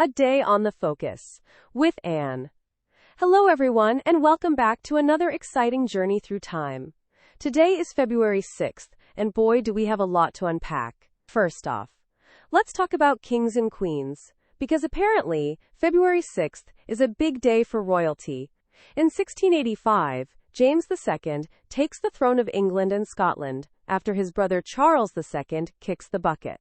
A Day on the Focus with Anne. Hello everyone and welcome back to another exciting journey through time. Today is February 6th, and boy do we have a lot to unpack. First off, let's talk about kings and queens, because apparently February 6th is a big day for royalty. In 1685, James II takes the throne of England and Scotland after his brother Charles II kicks the bucket.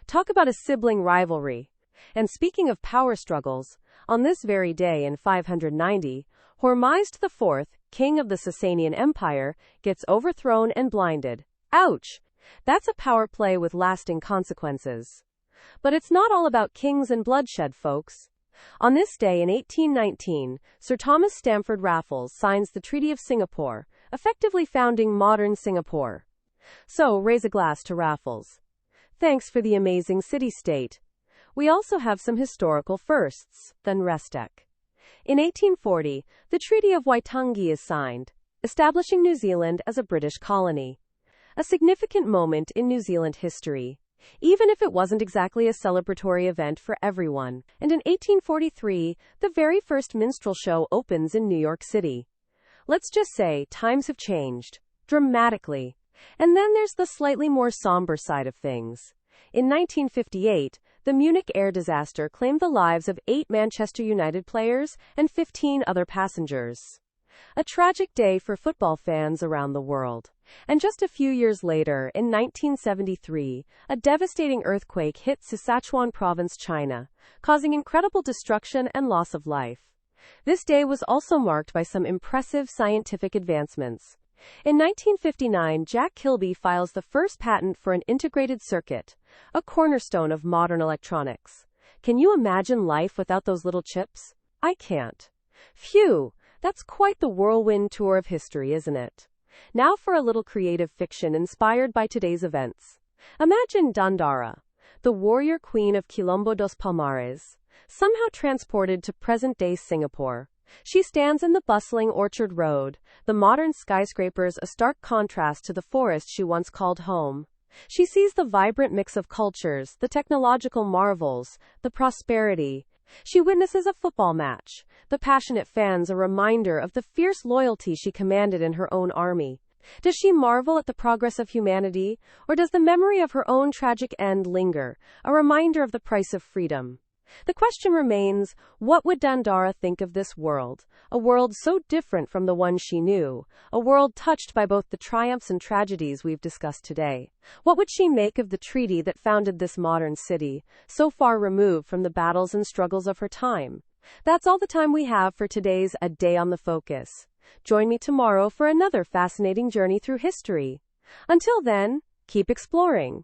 Talk about a sibling rivalry. And speaking of power struggles, on this very day in 590, Hormizd IV, king of the Sasanian Empire, gets overthrown and blinded. Ouch! That's a power play with lasting consequences. But it's not all about kings and bloodshed, folks. On this day in 1819, Sir Thomas Stamford Raffles signs the Treaty of Singapore, effectively founding modern Singapore. So, raise a glass to Raffles. Thanks for the amazing city-state. We also have some historical firsts, then Restec. In 1840, the Treaty of Waitangi is signed, establishing New Zealand as a British colony. A significant moment in New Zealand history, even if it wasn't exactly a celebratory event for everyone. And in 1843, the very first minstrel show opens in New York City. Let's just say times have changed, dramatically. And then there's the slightly more somber side of things. In 1958, the Munich air disaster claimed the lives of 8 Manchester United players and 15 other passengers. A tragic day for football fans around the world. And just a few years later, in 1973, a devastating earthquake hit Sichuan province, China, causing incredible destruction and loss of life. This day was also marked by some impressive scientific advancements. In 1959, Jack Kilby files the first patent for an integrated circuit, a cornerstone of modern electronics. Can you imagine life without those little chips? I can't. Phew, that's quite the whirlwind tour of history, isn't it? Now for a little creative fiction inspired by today's events. Imagine Dandara, the warrior queen of Quilombo dos Palmares, somehow transported to present-day Singapore. She stands in the bustling Orchard Road, the modern skyscrapers a stark contrast to the forest she once called home. She sees the vibrant mix of cultures, the technological marvels, the prosperity. She witnesses a football match, the passionate fans a reminder of the fierce loyalty she commanded in her own army. Does she marvel at the progress of humanity, or does the memory of her own tragic end linger, a reminder of the price of freedom? The question remains, what would Dandara think of this world? A world so different from the one she knew, a world touched by both the triumphs and tragedies we've discussed today. What would she make of the treaty that founded this modern city, so far removed from the battles and struggles of her time? That's all the time we have for today's A Day on the Focus. Join me tomorrow for another fascinating journey through history. Until then, keep exploring.